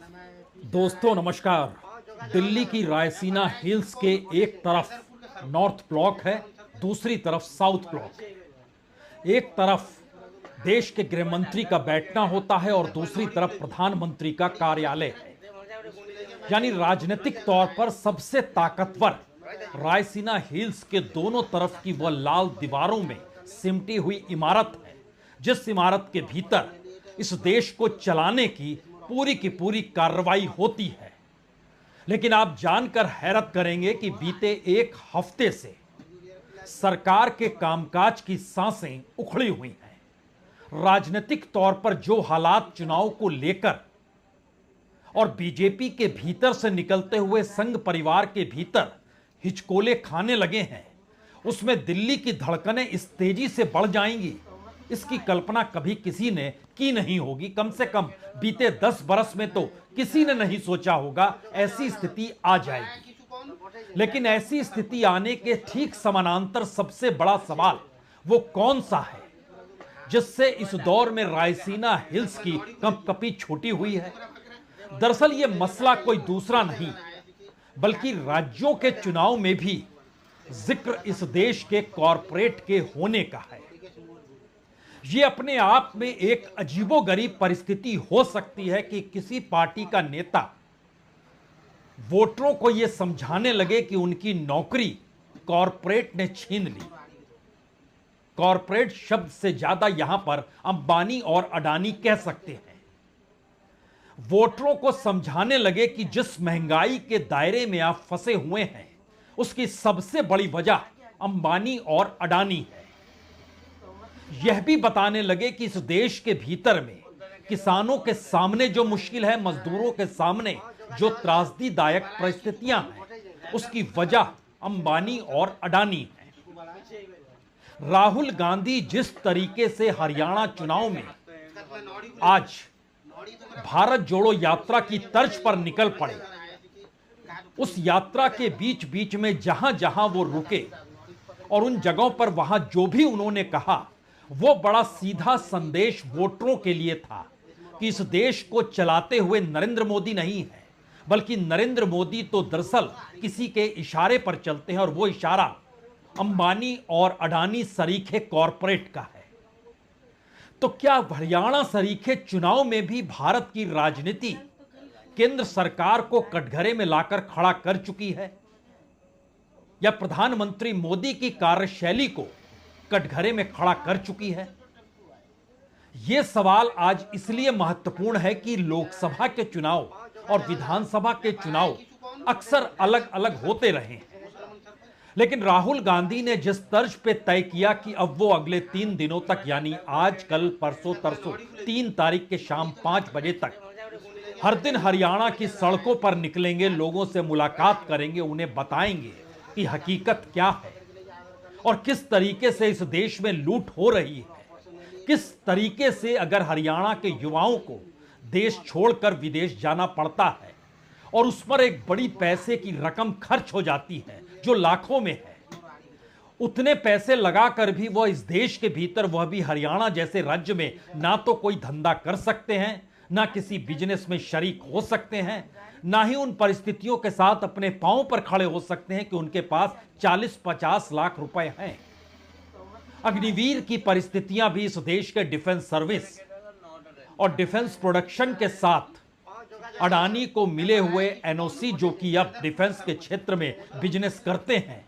दोस्तों नमस्कार। दिल्ली की रायसीना हिल्स के एक तरफ नॉर्थ ब्लॉक है, दूसरी तरफ साउथ ब्लॉक है। एक तरफ देश के गृह मंत्री का बैठना होता है और दूसरी तरफ प्रधानमंत्री का कार्यालय है। यानी राजनीतिक तौर पर सबसे ताकतवर रायसीना हिल्स के दोनों तरफ की वह लाल दीवारों में सिमटी हुई इमारत है, जिस इमारत के भीतर इस देश को चलाने की पूरी कार्रवाई होती है। लेकिन आप जानकर हैरत करेंगे कि बीते एक हफ्ते से सरकार के कामकाज की सांसें उखड़ी हुई हैं। राजनीतिक तौर पर जो हालात चुनाव को लेकर और बीजेपी के भीतर से निकलते हुए संघ परिवार के भीतर हिचकोले खाने लगे हैं, उसमें दिल्ली की धड़कनें इस तेजी से बढ़ जाएंगी, इसकी कल्पना कभी किसी ने की नहीं होगी। कम से कम बीते 10 बरस में तो किसी ने नहीं सोचा होगा ऐसी स्थिति आ जाएगी। लेकिन ऐसी स्थिति आने के ठीक समानांतर सबसे बड़ा सवाल वो कौन सा है जिससे इस दौर में रायसीना हिल्स की कंपकपी छूटी हुई है। दरअसल ये मसला कोई दूसरा नहीं बल्कि राज्यों के चुनाव में भी जिक्र इस देश के कॉरपोरेट के होने का है। ये अपने आप में एक अजीबोगरीब परिस्थिति हो सकती है कि किसी पार्टी का नेता वोटरों को यह समझाने लगे कि उनकी नौकरी कॉरपोरेट ने छीन ली। कॉरपोरेट शब्द से ज्यादा यहां पर अंबानी और अडानी कह सकते हैं। वोटरों को समझाने लगे कि जिस महंगाई के दायरे में आप फंसे हुए हैं उसकी सबसे बड़ी वजह अंबानी और अडानी है। यह भी बताने लगे कि इस देश के भीतर में किसानों के सामने जो मुश्किल है, मजदूरों के सामने जो त्रासदीदायक परिस्थितियां हैं, उसकी वजह अंबानी और अडानी है। राहुल गांधी जिस तरीके से हरियाणा चुनाव में आज भारत जोड़ो यात्रा की तर्ज पर निकल पड़े, उस यात्रा के बीच बीच में जहां जहां वो रुके और उन जगहों पर वहां जो भी उन्होंने कहा वो बड़ा सीधा संदेश वोटरों के लिए था कि इस देश को चलाते हुए नरेंद्र मोदी नहीं है, बल्कि नरेंद्र मोदी तो दरअसल किसी के इशारे पर चलते हैं और वो इशारा अंबानी और अडानी सरीखे कॉरपोरेट का है। तो क्या हरियाणा सरीखे चुनाव में भी भारत की राजनीति केंद्र सरकार को कटघरे में लाकर खड़ा कर चुकी है, या प्रधानमंत्री मोदी की कार्यशैली को कटघरे में खड़ा कर चुकी है? यह सवाल आज इसलिए महत्वपूर्ण है कि लोकसभा के चुनाव और विधानसभा के चुनाव अक्सर अलग अलग होते रहे हैं। लेकिन राहुल गांधी ने जिस तर्ज पे तय किया कि अब वो अगले 3 दिनों तक, यानी आज, कल, परसों, तरसों, 3 तारीख के शाम 5 बजे तक हर दिन हरियाणा की सड़कों पर निकलेंगे, लोगों से मुलाकात करेंगे, उन्हें बताएंगे कि हकीकत क्या है और किस तरीके से इस देश में लूट हो रही है, किस तरीके से अगर हरियाणा के युवाओं को देश छोड़कर विदेश जाना पड़ता है और उस पर एक बड़ी पैसे की रकम खर्च हो जाती है जो लाखों में है, उतने पैसे लगाकर भी वह इस देश के भीतर, वह भी हरियाणा जैसे राज्य में, ना तो कोई धंधा कर सकते हैं, ना किसी बिजनेस में शरीक हो सकते हैं, ना ही उन परिस्थितियों के साथ अपने पांव पर खड़े हो सकते हैं कि उनके पास 40-50 लाख रुपए हैं। अग्निवीर की परिस्थितियां भी इस देश के डिफेंस सर्विस और डिफेंस प्रोडक्शन के साथ अडानी को मिले हुए एनओसी, जो कि अब डिफेंस के क्षेत्र में बिजनेस करते हैं,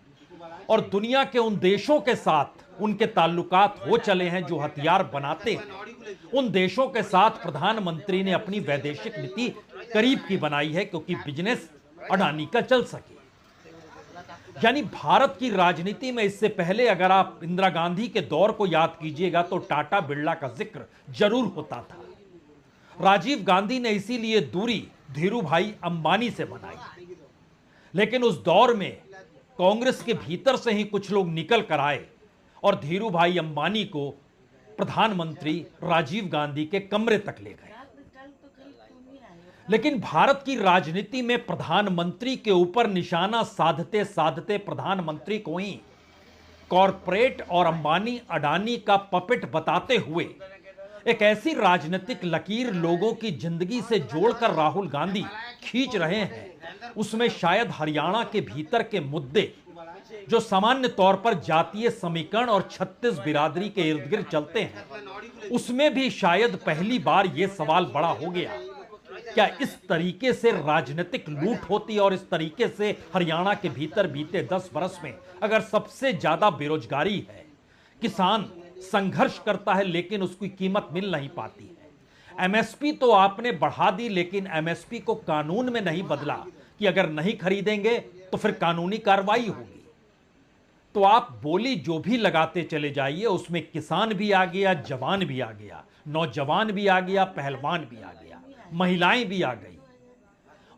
और दुनिया के उन देशों के साथ उनके ताल्लुकात हो चले हैं जो हथियार बनाते हैं, उन देशों के साथ प्रधानमंत्री ने अपनी वैदेशिक नीति करीब की बनाई है क्योंकि बिजनेस अडानी का चल सके। यानी भारत की राजनीति में इससे पहले अगर आप इंदिरा गांधी के दौर को याद कीजिएगा तो टाटा बिरला का जिक्र जरूर होता था। राजीव गांधी ने इसीलिए दूरी धीरूभाई अंबानी से बनाई। लेकिन उस दौर में कांग्रेस के भीतर से ही कुछ लोग निकल कर आए और धीरूभाई अंबानी को प्रधानमंत्री राजीव गांधी के कमरे तक ले गए। लेकिन भारत की राजनीति में प्रधानमंत्री के ऊपर निशाना साधते साधते प्रधानमंत्री को ही कॉरपोरेट और अंबानी अडानी का पपेट बताते हुए एक ऐसी राजनीतिक लकीर लोगों की जिंदगी से जोड़कर राहुल गांधी खींच रहे हैं, उसमें शायद हरियाणा के भीतर के मुद्दे जो सामान्य तौर पर जातीय समीकरण और 36 बिरादरी के इर्द गिर्द चलते हैं, उसमें भी शायद पहली बार यह सवाल बड़ा हो गया, क्या इस तरीके से राजनीतिक लूट होती और इस तरीके से हरियाणा के भीतर बीते 10 बरस में अगर सबसे ज्यादा बेरोजगारी है, किसान संघर्ष करता है लेकिन उसकी कीमत मिल नहीं पाती है, एमएसपी तो आपने बढ़ा दी लेकिन एमएसपी को कानून में नहीं बदला कि अगर नहीं खरीदेंगे तो फिर कानूनी कार्रवाई होगी। तो आप बोली जो भी लगाते चले जाइए, उसमें किसान भी आ गया, जवान भी आ गया, नौजवान भी आ गया, पहलवान भी आ गया, महिलाएं भी आ गई,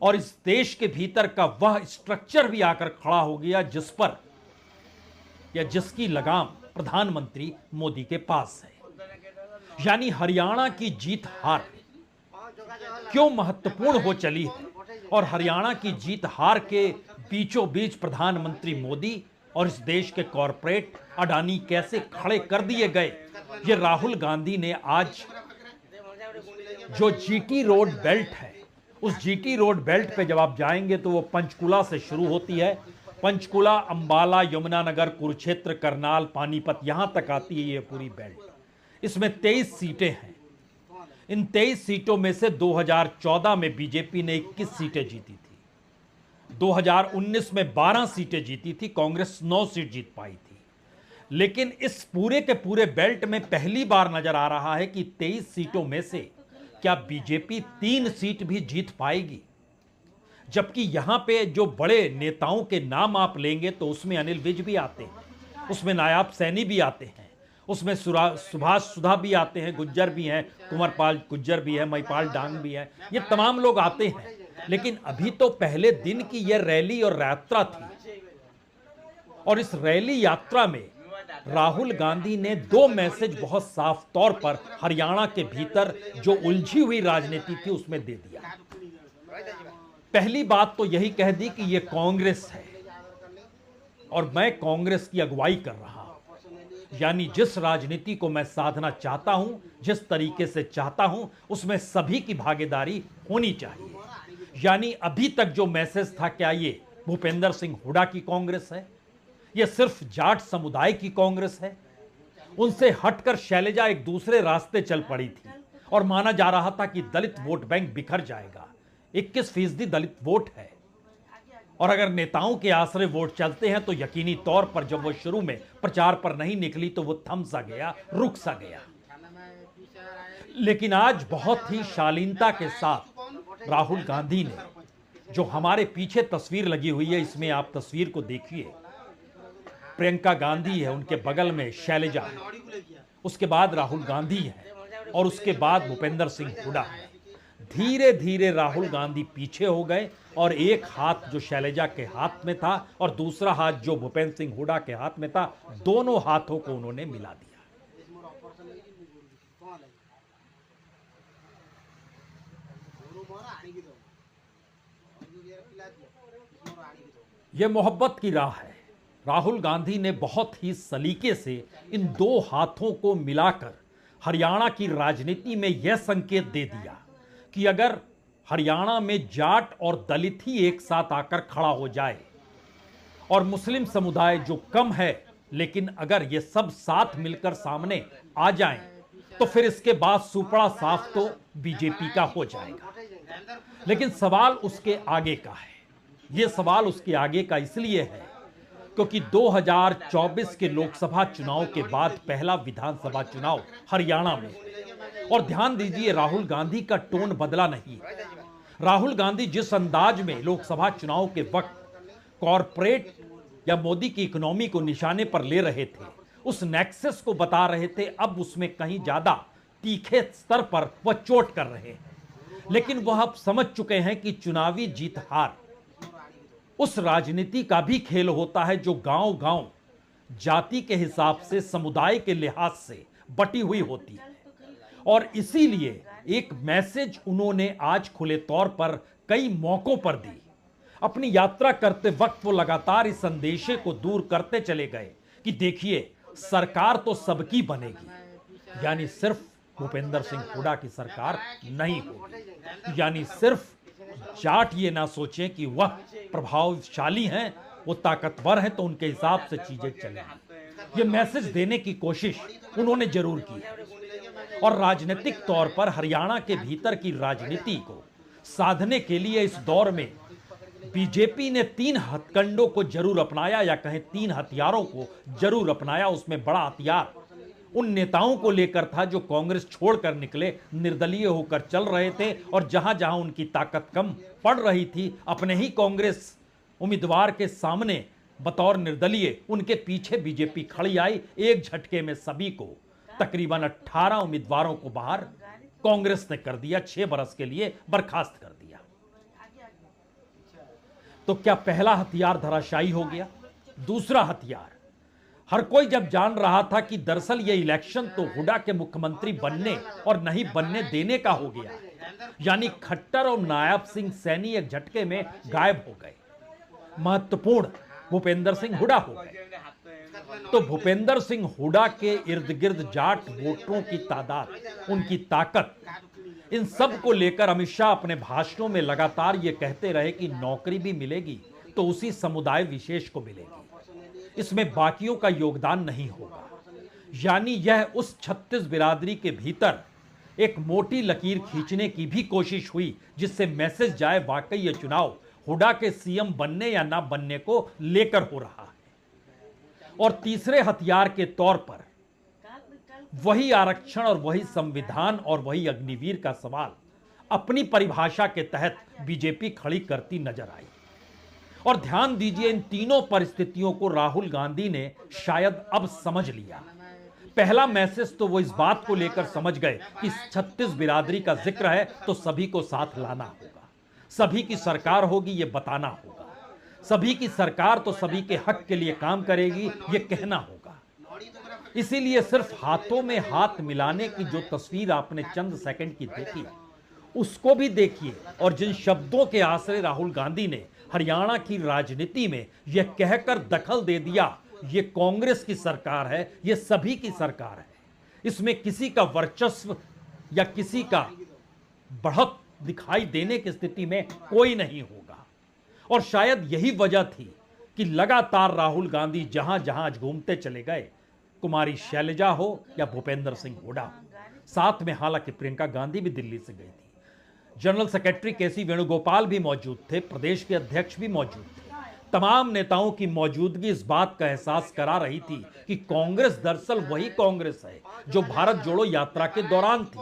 और इस देश के भीतर का वह स्ट्रक्चर भी आकर खड़ा हो गया जिस पर या जिसकी लगाम प्रधानमंत्री मोदी के पास है। यानी हरियाणा की जीत हार क्यों महत्वपूर्ण हो चली है और हरियाणा की जीत हार के बीचों बीच प्रधानमंत्री मोदी और इस देश के कॉरपोरेट अडानी कैसे खड़े कर दिए गए, ये राहुल गांधी ने आज जो जीटी रोड बेल्ट है, उस जीटी रोड बेल्ट पे जब आप जाएंगे तो वो पंचकुला से शुरू होती है, पंचकुला, अंबाला, यमुनानगर, कुरुक्षेत्र, करनाल, पानीपत, यहां तक आती है ये पूरी बेल्ट। इसमें 23 सीटें हैं। इन 23 सीटों में से 2014 में बीजेपी ने 21 सीटें जीती थी, 2019 में 12 सीटें जीती थी, कांग्रेस 9 सीट जीत पाई थी। लेकिन इस पूरे के पूरे बेल्ट में पहली बार नजर आ रहा है कि 23 सीटों में से क्या बीजेपी 3 सीट भी जीत पाएगी, जबकि यहां पे जो बड़े नेताओं के नाम आप लेंगे तो उसमें अनिल विज भी आते हैं, उसमें नायाब सैनी भी आते हैं, उसमें सुभाष सुधा भी आते हैं, गुज्जर भी हैं, कुंवरपाल गुज्जर भी है, महिपाल डांग भी है, ये तमाम लोग आते हैं। लेकिन अभी तो पहले दिन की यह रैली और यात्रा थी, और इस रैली यात्रा में राहुल गांधी ने 2 मैसेज बहुत साफ तौर पर हरियाणा के भीतर जो उलझी हुई राजनीति थी उसमें दे दिया। पहली बात तो यही कह दी कि यह कांग्रेस है और मैं कांग्रेस की अगुवाई कर रहा हूं, यानी जिस राजनीति को मैं साधना चाहता हूं, जिस तरीके से चाहता हूं, उसमें सभी की भागीदारी होनी चाहिए। यानी अभी तक जो मैसेज था, क्या ये भूपेंद्र सिंह हुड्डा की कांग्रेस है, यह सिर्फ जाट समुदाय की कांग्रेस है? उनसे हटकर शैलजा एक दूसरे रास्ते चल पड़ी थी और माना जा रहा था कि दलित वोट बैंक बिखर जाएगा। 21% दलित वोट है, और अगर नेताओं के आसरे वोट चलते हैं तो यकीनी तौर पर जब वो शुरू में प्रचार पर नहीं निकली तो वो थम सा गया, रुक सा गया। लेकिन आज बहुत ही शालीनता के साथ राहुल गांधी ने, जो हमारे पीछे तस्वीर लगी हुई है, इसमें आप तस्वीर को देखिए, प्रियंका गांधी है, उनके बगल में शैलजा है, उसके बाद राहुल गांधी है और उसके बाद भूपेंद्र सिंह हुड्डा है। धीरे धीरे राहुल गांधी पीछे हो गए और एक हाथ जो शैलजा के हाथ में था और दूसरा हाथ जो भूपेंद्र सिंह हुड्डा के हाथ में था, दोनों हाथों को उन्होंने मिला दिया। यह मोहब्बत की राह है। राहुल गांधी ने बहुत ही सलीके से इन 2 हाथों को मिलाकर हरियाणा की राजनीति में यह संकेत दे दिया कि अगर हरियाणा में जाट और दलित ही एक साथ आकर खड़ा हो जाए और मुस्लिम समुदाय जो कम है, लेकिन अगर ये सब साथ मिलकर सामने आ जाएं, तो फिर इसके बाद सुपड़ा साफ तो बीजेपी का हो जाएगा। लेकिन सवाल उसके आगे का है। यह सवाल उसके आगे का इसलिए है क्योंकि 2024 के लोकसभा चुनाव के बाद पहला विधानसभा चुनाव हरियाणा में, और ध्यान दीजिए राहुल गांधी का टोन बदला नहीं। राहुल गांधी जिस अंदाज में लोकसभा चुनाव के वक्त कॉरपोरेट या मोदी की इकोनॉमी को निशाने पर ले रहे थे, उस नेक्सस को बता रहे थे, अब उसमें कहीं ज्यादा तीखे स्तर पर वह चोट कर रहे हैं। लेकिन वह अब समझ चुके हैं कि चुनावी जीत हार उस राजनीति का भी खेल होता है जो गांव गांव जाति के हिसाब से, समुदाय के लिहाज से बटी हुई होती है। और इसीलिए एक मैसेज उन्होंने आज खुले तौर पर कई मौकों पर दी। अपनी यात्रा करते वक्त वो लगातार इस संदेशे को दूर करते चले गए कि देखिए सरकार तो सबकी बनेगी, यानी सिर्फ भूपेंद्र सिंह हुड्डा की सरकार नहीं होगी। यानी सिर्फ जाट ये ना सोचें कि वह प्रभावशाली हैं, वो ताकतवर हैं तो उनके हिसाब से चीजें चलेंगी। ये मैसेज देने की कोशिश उन्होंने जरूर की है और राजनीतिक तौर पर हरियाणा के भीतर की राजनीति को साधने के लिए इस दौर में बीजेपी ने 3 हथकंडों को जरूर अपनाया, या कहें 3 हथियारों को जरूर अपनाया। उसमें बड़ा हथियार उन नेताओं को लेकर था जो कांग्रेस छोड़कर निकले, निर्दलीय होकर चल रहे थे और जहां जहां उनकी ताकत कम पड़ रही थी, अपने ही कांग्रेस उम्मीदवार के सामने बतौर निर्दलीय उनके पीछे बीजेपी खड़ी आई। एक झटके में सभी को, तकरीबन 18 उम्मीदवारों को बाहर कांग्रेस ने कर दिया, 6 बरस के लिए बर्खास्त कर दिया। तो क्या पहला हथियार धराशायी हो गया? दूसरा हथियार, हर कोई जब जान रहा था कि दरअसल यह इलेक्शन तो हुड्डा के मुख्यमंत्री बनने और नहीं बनने देने का हो गया है, यानी खट्टर और नायब सिंह सैनी एक झटके में गायब हो गए, महत्वपूर्ण भूपेंद्र सिंह हुड्डा हो गए। तो भूपेंद्र सिंह हुड्डा के इर्द गिर्द जाट वोटरों की तादाद, उनकी ताकत, इन सब को लेकर अमित शाह अपने भाषणों में लगातार ये कहते रहे कि नौकरी भी मिलेगी तो उसी समुदाय विशेष को मिलेगी, इसमें बाकियों का योगदान नहीं होगा। यानी यह उस 36 बिरादरी के भीतर एक मोटी लकीर खींचने की भी कोशिश हुई जिससे मैसेज जाए वाकई ये चुनाव हुड्डा के सीएम बनने या ना बनने को लेकर हो रहा है। और तीसरे हथियार के तौर पर वही आरक्षण और वही संविधान और वही अग्निवीर का सवाल अपनी परिभाषा के तहत बीजेपी खड़ी करती नजर आई। और ध्यान दीजिए, इन तीनों परिस्थितियों को राहुल गांधी ने शायद अब समझ लिया। पहला मैसेज तो वो इस बात को लेकर समझ गए कि 36 बिरादरी का जिक्र है तो सभी को साथ लाना होगा, सभी की सरकार होगी ये बताना होगा, सभी की सरकार तो सभी के हक के लिए काम करेगी ये कहना होगा। इसीलिए सिर्फ हाथों में हाथ मिलाने की जो तस्वीर आपने चंद सेकंड की देखी, उसको भी देखिए। और जिन शब्दों के आश्रय राहुल गांधी ने हरियाणा की राजनीति में यह कहकर दखल दे दिया ये कांग्रेस की सरकार है, ये सभी की सरकार है, इसमें किसी का वर्चस्व या किसी का बढ़त दिखाई देने की स्थिति में कोई नहीं होगा। और शायद यही वजह थी कि लगातार राहुल गांधी जहां जहां घूमते चले गए, कुमारी शैलजा हो या भूपेंद्र सिंह हुड्डा, साथ में हालांकि प्रियंका गांधी भी दिल्ली से गई थी, जनरल सेक्रेटरी केसी वेणुगोपाल भी मौजूद थे, प्रदेश के अध्यक्ष भी मौजूद थे। तमाम नेताओं की मौजूदगी इस बात का एहसास करा रही थी कि कांग्रेस दरअसल वही कांग्रेस है जो भारत जोड़ो यात्रा के दौरान थी।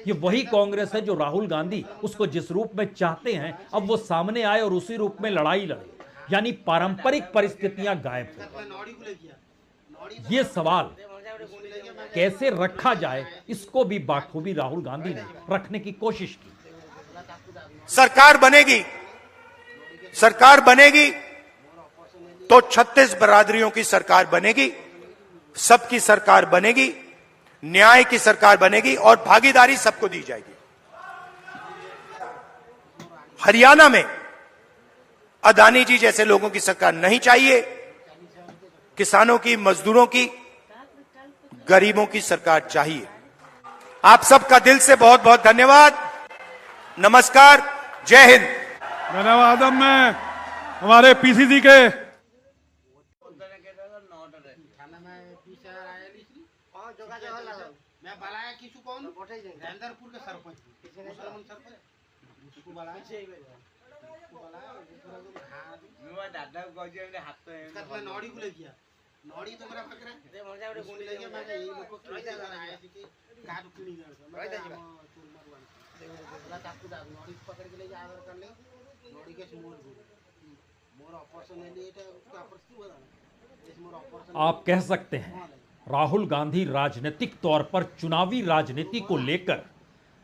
ये वही कांग्रेस है जो राहुल गांधी उसको जिस रूप में चाहते हैं अब वो सामने आए और उसी रूप में लड़ाई लड़े, यानी पारंपरिक परिस्थितियां गायब हो। ये सवाल कैसे रखा जाए, इसको भी बाखूबी राहुल गांधी ने रखने की कोशिश की। सरकार बनेगी तो 36 बिरादरियों की सरकार बनेगी, सबकी सरकार बनेगी, न्याय की सरकार बनेगी और भागीदारी सबको दी जाएगी। हरियाणा में अदानी जी जैसे लोगों की सरकार नहीं चाहिए, किसानों की, मजदूरों की, गरीबों की सरकार चाहिए। आप सबका दिल से बहुत बहुत धन्यवाद, नमस्कार, जय हिंद। धन्यवाद। में हमारे पीसीसी के आप कह सकते हैं राहुल गांधी राजनीतिक तौर पर चुनावी राजनीति को लेकर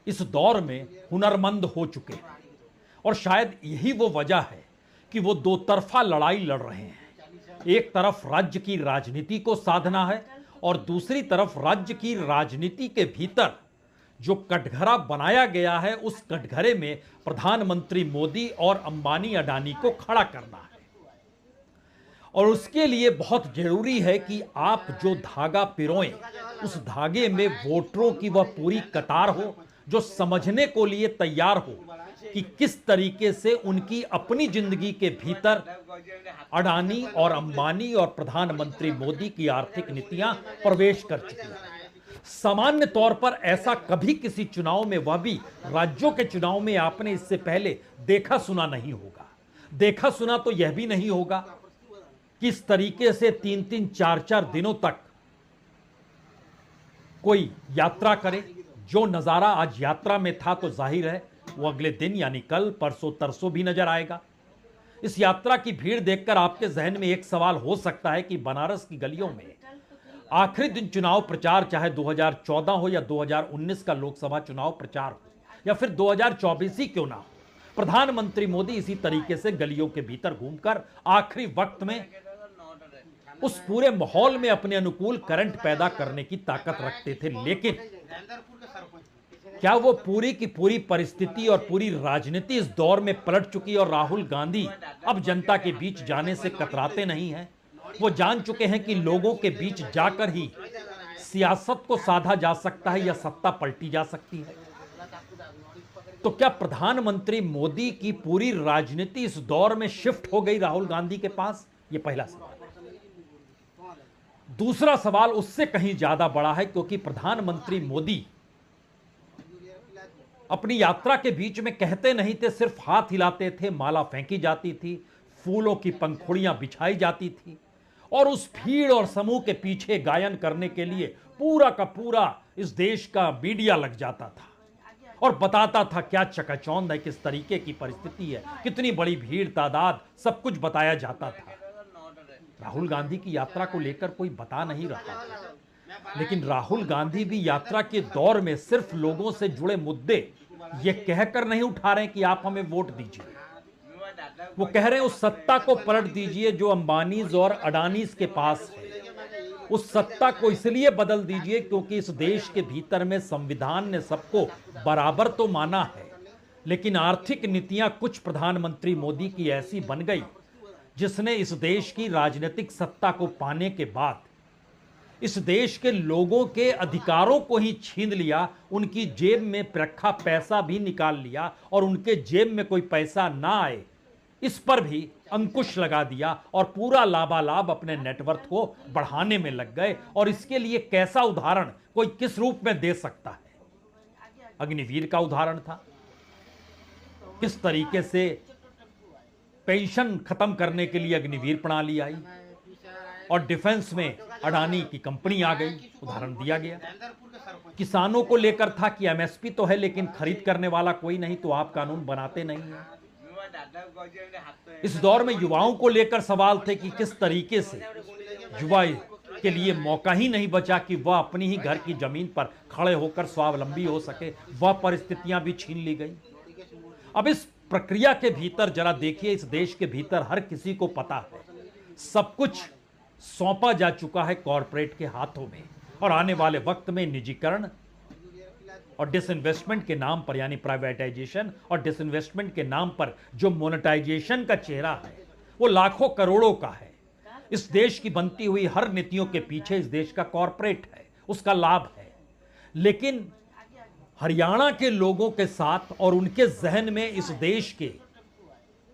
इस दौर में हुनरमंद हो चुके हैं और शायद यही वो वजह है कि वो दो तरफा लड़ाई लड़ रहे हैं। एक तरफ राज्य की राजनीति को साधना है और दूसरी तरफ राज्य की राजनीति के भीतर जो कटघरा बनाया गया है उस कटघरे में प्रधानमंत्री मोदी और अंबानी अडानी को खड़ा करना है। और उसके लिए बहुत जरूरी है कि आप जो धागा पिरोएं, उस धागे में वोटरों की वह पूरी कतार हो जो समझने को लिए तैयार हो कि किस तरीके से उनकी अपनी जिंदगी के भीतर अडानी और अंबानी और प्रधानमंत्री मोदी की आर्थिक नीतियां प्रवेश कर चुकी हैं। सामान्य तौर पर ऐसा कभी किसी चुनाव में, वह भी राज्यों के चुनाव में, आपने इससे पहले देखा सुना नहीं होगा। देखा सुना तो यह भी नहीं होगा कि इस तरीके से 3-3, 4-4 दिनों तक कोई यात्रा करे। जो नजारा आज यात्रा में था तो जाहिर है वो अगले दिन यानी कल, परसों, तरसों भी नजर आएगा। इस यात्रा की भीड़ देखकर आपके जहन में एक सवाल हो सकता है कि बनारस की गलियों में आखिरी दिन चुनाव प्रचार, चाहे 2014 हो या 2019 का लोकसभा चुनाव प्रचार हो या फिर 2024 ही क्यों ना हो, प्रधानमंत्री मोदी इसी तरीके से गलियों के भीतर घूमकर आखिरी वक्त में उस पूरे माहौल में अपने अनुकूल करंट पैदा करने की ताकत रखते थे। लेकिन क्या वो पूरी की पूरी परिस्थिति और पूरी राजनीति इस दौर में पलट चुकी और राहुल गांधी अब जनता के बीच जाने से कतराते नहीं हैं? वो जान चुके हैं कि लोगों के बीच जाकर ही सियासत को साधा जा सकता है या सत्ता पलटी जा सकती है। तो क्या प्रधानमंत्री मोदी की पूरी राजनीति इस दौर में शिफ्ट हो गई राहुल गांधी के पास? ये पहला सवाल है। दूसरा सवाल उससे कहीं ज्यादा बड़ा है, क्योंकि प्रधानमंत्री मोदी अपनी यात्रा के बीच में कहते नहीं थे, सिर्फ हाथ हिलाते थे, माला फेंकी जाती थी, फूलों की पंखुड़ियां बिछाई जाती थी और उस भीड़ और समूह के पीछे गायन करने के लिए पूरा का पूरा इस देश का मीडिया लग जाता था और बताता था क्या चकाचौंध है, किस तरीके की परिस्थिति है, कितनी बड़ी भीड़, तादाद, सब कुछ बताया जाता था। राहुल गांधी की यात्रा को लेकर कोई बता नहीं रहा था, लेकिन राहुल गांधी भी यात्रा के दौर में सिर्फ लोगों से जुड़े मुद्दे ये कहकर नहीं उठा रहे कि आप हमें वोट दीजिए। वो कह रहे हैं उस सत्ता को पलट दीजिए जो अंबानीज और अडानीज के पास है। उस सत्ता को इसलिए बदल दीजिए क्योंकि इस देश के भीतर में संविधान ने सबको बराबर तो माना है, लेकिन आर्थिक नीतियां कुछ प्रधानमंत्री मोदी की ऐसी बन गई जिसने इस देश की राजनीतिक सत्ता को पाने के बाद इस देश के लोगों के अधिकारों को ही छीन लिया, उनकी जेब में रखा पैसा भी निकाल लिया और उनके जेब में कोई पैसा ना आए इस पर भी अंकुश लगा दिया और पूरा लाभालाभ अपने नेटवर्थ को बढ़ाने में लग गए। और इसके लिए कैसा उदाहरण कोई किस रूप में दे सकता है? अग्निवीर का उदाहरण था, किस तरीके से पेंशन खत्म करने के लिए अग्निवीर प्रणाली आई और डिफेंस में अडानी की कंपनी आ गई, उदाहरण दिया गया। किसानों को लेकर था कि एमएसपी तो है लेकिन खरीद करने वाला कोई नहीं, तो आप कानून बनाते नहीं हैं। इस दौर में युवाओं को लेकर सवाल थे कि किस तरीके से युवा के लिए मौका ही नहीं बचा कि वह अपनी ही घर की जमीन पर खड़े होकर स्वावलंबी हो सके, वह परिस्थितियां भी छीन ली गई। अब इस प्रक्रिया के भीतर जरा देखिए, इस देश के भीतर हर किसी को पता है सब कुछ सौंपा जा चुका है कॉरपोरेट के हाथों में और आने वाले वक्त में निजीकरण और डिसइन्वेस्टमेंट के नाम पर, यानी प्राइवेटाइजेशन और डिसइन्वेस्टमेंट के नाम पर जो मोनेटाइजेशन का चेहरा है वो लाखों करोड़ों का है। इस देश की बनती हुई हर नीतियों के पीछे इस देश का कॉरपोरेट है, उसका लाभ है। लेकिन हरियाणा के लोगों के साथ और उनके जहन में इस देश के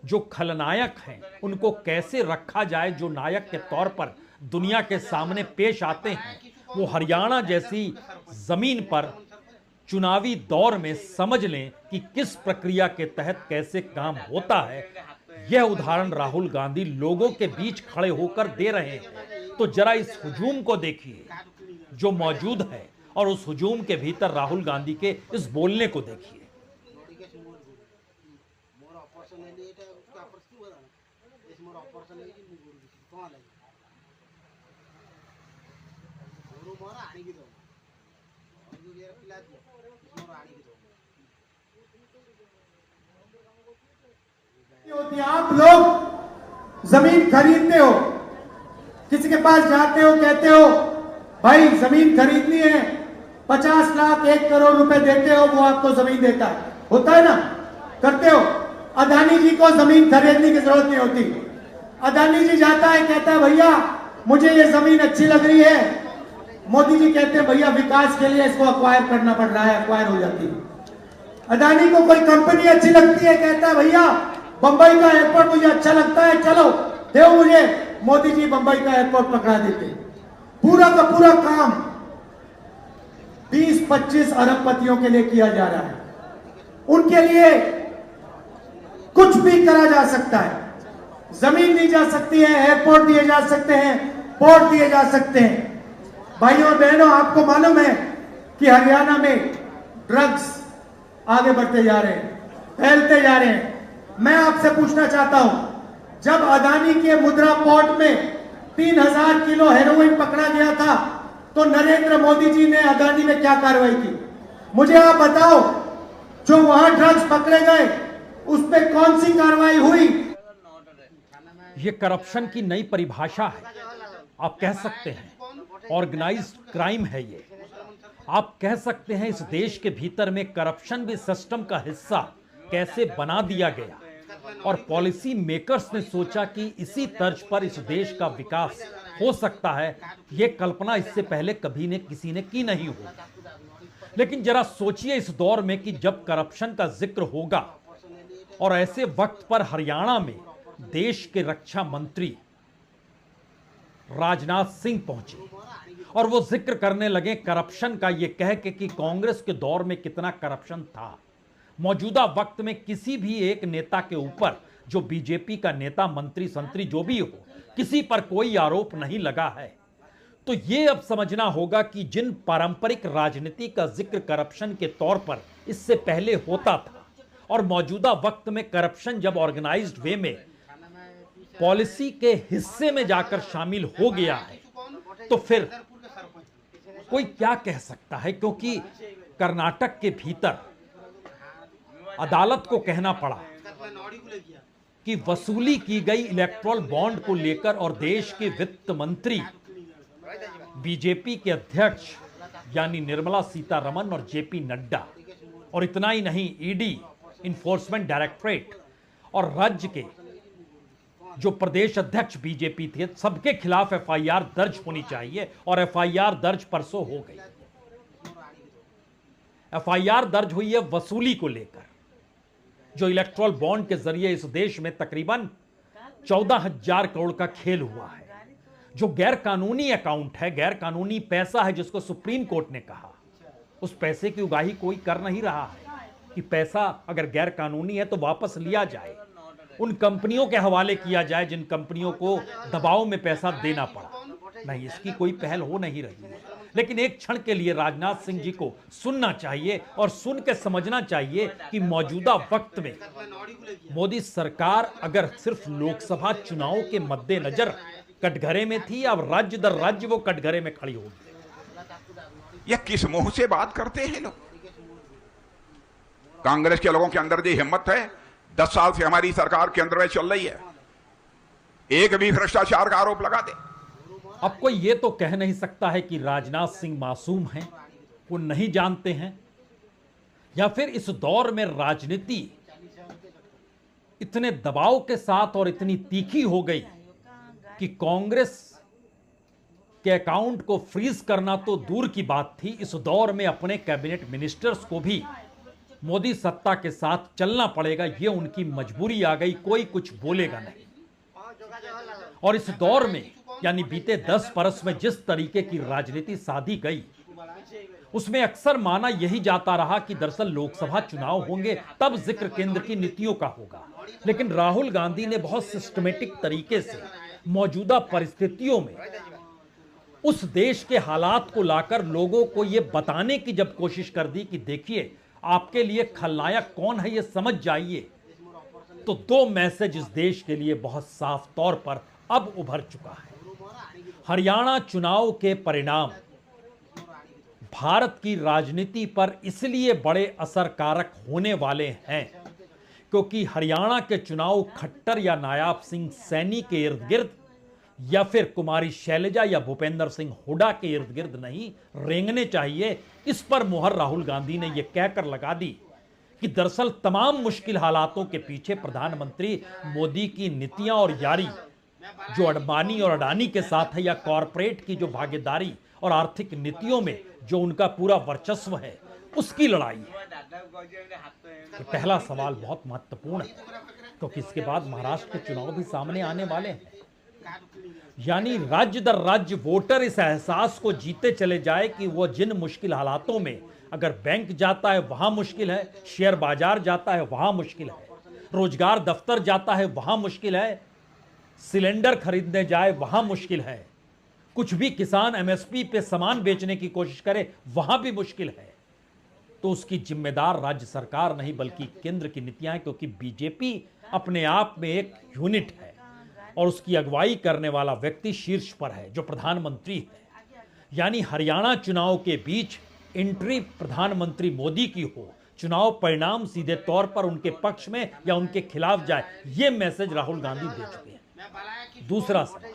जो खलनायक हैं उनको कैसे रखा जाए, जो नायक के तौर पर दुनिया के सामने पेश आते हैं, वो हरियाणा जैसी जमीन पर चुनावी दौर में समझ लें कि किस प्रक्रिया के तहत कैसे काम होता है। यह उदाहरण राहुल गांधी लोगों के बीच खड़े होकर दे रहे हैं। तो जरा इस हुजूम को देखिए जो मौजूद है और उस हुजूम के भीतर राहुल गांधी के इस बोलने को देखिए। आप लोग जमीन खरीदते हो, किसी के पास जाते हो, कहते हो भाई जमीन खरीदनी है, 50 लाख 1 करोड़ रुपए देते हो, वो आपको जमीन देता है, होता है ना, करते हो। अदानी जी को जमीन खरीदने की जरूरत नहीं होती। अदानी जी जाता है, कहता है भैया मुझे ये जमीन अच्छी लग रही है। मोदी जी कहते हैं भैया विकास के लिए इसको अक्वायर करना पड़ रहा है, अक्वायर हो जाती है। अदानी को कोई कंपनी अच्छी लगती है, कहता है भैया बंबई का एयरपोर्ट मुझे अच्छा लगता है, चलो दो मुझे। मोदी जी बंबई का एयरपोर्ट पकड़ा देते। पूरा का पूरा काम 20-25 अरबपतियों के लिए किया जा रहा है। उनके लिए कुछ भी करा जा सकता है। जमीन दी जा सकती है, एयरपोर्ट दिए जा सकते हैं, पोर्ट दिए जा सकते हैं। भाइयों और बहनों, आपको मालूम है कि हरियाणा में ड्रग्स आगे बढ़ते जा रहे हैं, फैलते जा रहे हैं। मैं आपसे पूछना चाहता हूं, जब अदानी के मुद्रा पोर्ट में 3000 किलो हेरोइन पकड़ा गया था तो नरेंद्र मोदी जी ने अदानी में क्या कार्रवाई की? मुझे आप बताओ, जो वहां ड्रग्स पकड़े गए उस पर कौन सी कार्रवाई हुई? ये करप्शन की नई परिभाषा है। आप कह सकते हैं ऑर्गेनाइज्ड क्राइम है ये। आप कह सकते हैं इस देश के भीतर में करप्शन भी सिस्टम का हिस्सा कैसे बना दिया गया, और पॉलिसी मेकर्स ने सोचा कि इसी तर्ज पर इस देश का विकास हो सकता है। यह कल्पना इससे पहले कभी ने किसी ने की नहीं हो। लेकिन जरा सोचिए इस दौर में कि जब करप्शन का जिक्र होगा और ऐसे वक्त पर हरियाणा में देश के रक्षा मंत्री राजनाथ सिंह पहुंचे और वो जिक्र करने लगे करप्शन का, ये कह के कि कांग्रेस के दौर में कितना करप्शन था। मौजूदा वक्त में किसी भी एक नेता के ऊपर, जो बीजेपी का नेता, मंत्री, संतरी जो भी हो, किसी पर कोई आरोप नहीं लगा है। तो ये अब समझना होगा कि जिन पारंपरिक राजनीति का जिक्र करप्शन के तौर पर इससे पहले होता था, और मौजूदा वक्त में करप्शन जब ऑर्गेनाइज्ड वे में पॉलिसी के हिस्से में जाकर शामिल हो गया है, तो फिर कोई क्या कह सकता है? क्योंकि कर्नाटक के भीतर अदालत को कहना पड़ा कि वसूली की गई इलेक्ट्रल बॉन्ड को लेकर, और देश के वित्त मंत्री बीजेपी के अध्यक्ष यानी निर्मला सीतारमण और जेपी नड्डा, और इतना ही नहीं, ईडी, इन्फोर्समेंट डायरेक्टरेट और राज्य के जो प्रदेश अध्यक्ष बीजेपी थे, सबके खिलाफ एफआईआर दर्ज होनी चाहिए, और एफआईआर दर्ज परसों हो गई। एफआईआर दर्ज हुई है वसूली को लेकर, जो इलेक्ट्रल बॉन्ड के जरिए इस देश में तकरीबन 14,000 करोड़ का खेल हुआ है, जो गैर कानूनी अकाउंट है, गैर कानूनी पैसा है, जिसको सुप्रीम कोर्ट ने कहा उस पैसे की उगाही कोई कर नहीं रहा है कि पैसा अगर गैर कानूनी है तो वापस लिया जाए, उन कंपनियों के हवाले किया जाए जिन कंपनियों को दबाव में पैसा देना पड़ा। नहीं, इसकी कोई पहल हो नहीं रही है। लेकिन एक क्षण के लिए राजनाथ सिंह जी को सुनना चाहिए और सुन के समझना चाहिए कि मौजूदा वक्त में मोदी सरकार अगर सिर्फ लोकसभा चुनाव के मद्देनजर कटघरे में थी, अब राज्य दर राज्य वो कटघरे में खड़ी होगी। यह किस मुंह से बात करते हैं लोग? कांग्रेस के लोगों के अंदर ये हिम्मत है? 10 साल से हमारी सरकार केंद्र में चल रही है, एक भी भ्रष्टाचार का आरोप लगा दे। अब कोई ये तो कह नहीं सकता है कि राजनाथ सिंह मासूम हैं, वो नहीं जानते हैं, या फिर इस दौर में राजनीति इतने दबाव के साथ और इतनी तीखी हो गई कि कांग्रेस के अकाउंट को फ्रीज करना तो दूर की बात थी, इस दौर में अपने कैबिनेट मिनिस्टर्स को भी मोदी सत्ता के साथ चलना पड़ेगा, ये उनकी मजबूरी आ गई, कोई कुछ बोलेगा नहीं। और इस दौर में यानी बीते 10 बरस में जिस तरीके की राजनीति साधी गई, उसमें अक्सर माना यही जाता रहा कि दरअसल लोकसभा चुनाव होंगे तब जिक्र केंद्र की नीतियों का होगा। लेकिन राहुल गांधी ने बहुत सिस्टमेटिक तरीके से मौजूदा परिस्थितियों में उस देश के हालात को लाकर लोगों को यह बताने की जब कोशिश कर दी कि देखिए आपके लिए खलनायक कौन है, ये समझ जाइए, तो 2 मैसेज इस देश के लिए बहुत साफ तौर पर अब उभर चुका है। हरियाणा चुनाव के परिणाम भारत की राजनीति पर इसलिए बड़े असरकारक होने वाले हैं क्योंकि हरियाणा के चुनाव खट्टर या नायाब सिंह सैनी के इर्द गिर्द या फिर कुमारी शैलजा या भूपेंद्र सिंह हुड्डा के इर्द गिर्द नहीं रेंगने चाहिए। इस पर मुहर राहुल गांधी ने यह कहकर लगा दी कि दरअसल तमाम मुश्किल हालातों के पीछे प्रधानमंत्री मोदी की नीतियां और यारी जो अंबानी और अडानी के साथ है, या कॉरपोरेट की जो भागीदारी और आर्थिक नीतियों में जो उनका पूरा वर्चस्व है, उसकी लड़ाई है। तो पहला सवाल बहुत महत्वपूर्ण है, क्योंकि इसके बाद महाराष्ट्र के चुनाव भी सामने आने वाले हैं। यानी राज्य दर राज्य वोटर इस एहसास को जीते चले जाए कि वो जिन मुश्किल हालातों में, अगर बैंक जाता है वहां मुश्किल है, शेयर बाजार जाता है वहां मुश्किल है, रोजगार दफ्तर जाता है वहां मुश्किल है, सिलेंडर खरीदने जाए वहां मुश्किल है, कुछ भी किसान एमएसपी पे सामान बेचने की कोशिश करे वहां भी मुश्किल है, तो उसकी जिम्मेदार राज्य सरकार नहीं बल्कि केंद्र की नीतियां हैं। क्योंकि बीजेपी अपने आप में एक यूनिट है और उसकी अगुवाई करने वाला व्यक्ति शीर्ष पर है, जो प्रधानमंत्री है। यानी हरियाणा चुनाव के बीच एंट्री प्रधानमंत्री मोदी की हो, चुनाव परिणाम सीधे तौर पर उनके पक्ष में या उनके खिलाफ जाए, यह मैसेज राहुल गांधी दे चुके हैं। दूसरा सवाल,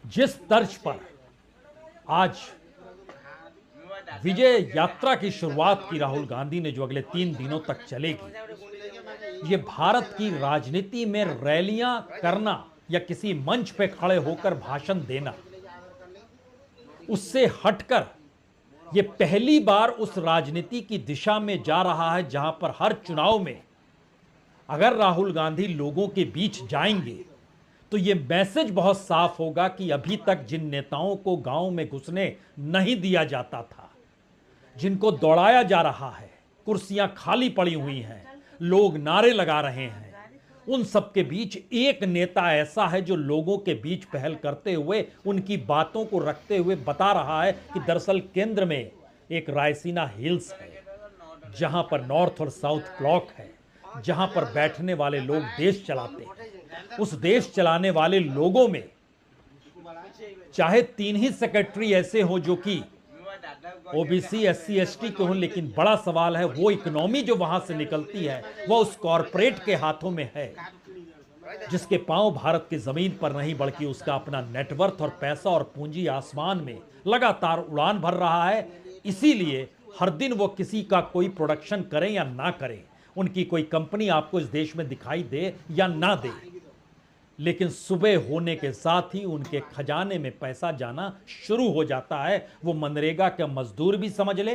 जिस तर्ज पर आज विजय यात्रा की शुरुआत की राहुल गांधी ने, जो अगले 3 दिनों तक चलेगी, ये भारत की राजनीति में रैलियां करना या किसी मंच पे खड़े होकर भाषण देना, उससे हटकर ये पहली बार उस राजनीति की दिशा में जा रहा है जहां पर हर चुनाव में अगर राहुल गांधी लोगों के बीच जाएंगे तो ये मैसेज बहुत साफ होगा कि अभी तक जिन नेताओं को गांव में घुसने नहीं दिया जाता था, जिनको दौड़ाया जा रहा है, कुर्सियां खाली पड़ी हुई हैं, लोग नारे लगा रहे हैं, उन सब के बीच एक नेता ऐसा है जो लोगों के बीच पहल करते हुए, उनकी बातों को रखते हुए बता रहा है कि दरअसल केंद्र में एक रायसीना हिल्स है, जहां पर नॉर्थ और साउथ ब्लॉक है, जहां पर बैठने वाले लोग देश चलाते हैं। उस देश चलाने वाले लोगों में चाहे 3 ही सेक्रेटरी ऐसे हो जो कि ओबीसी एससी एसटी के हों, लेकिन बड़ा सवाल है वो इकोनॉमी जो वहां से निकलती है वो उस कॉरपोरेट के हाथों में है, जिसके पांव भारत की जमीन पर नहीं बल्कि उसका अपना नेटवर्थ और पैसा और पूंजी आसमान में लगातार उड़ान भर रहा है। इसीलिए हर दिन वो किसी का कोई प्रोडक्शन करें या ना करें, उनकी कोई कंपनी आपको इस देश में दिखाई दे या ना दे, लेकिन सुबह होने के साथ ही उनके खजाने में पैसा जाना शुरू हो जाता है। वो मनरेगा के मजदूर भी समझ ले,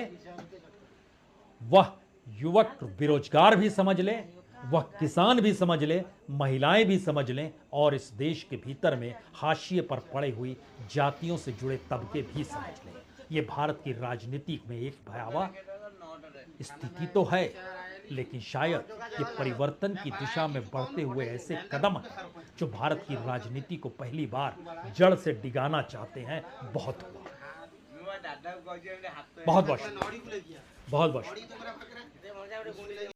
वह युवक बेरोजगार भी समझ ले, वह किसान भी समझ ले, महिलाएं भी समझ लें, और इस देश के भीतर में हाशिए पर पड़े हुई जातियों से जुड़े तबके भी समझ लें। ये भारत की राजनीति में एक भयावह स्थिति तो है, लेकिन शायद ये परिवर्तन की दिशा में बढ़ते हुए ऐसे कदम हैं जो भारत की राजनीति को पहली बार जड़ से डिगाना चाहते हैं। बहुत बहुत बहुत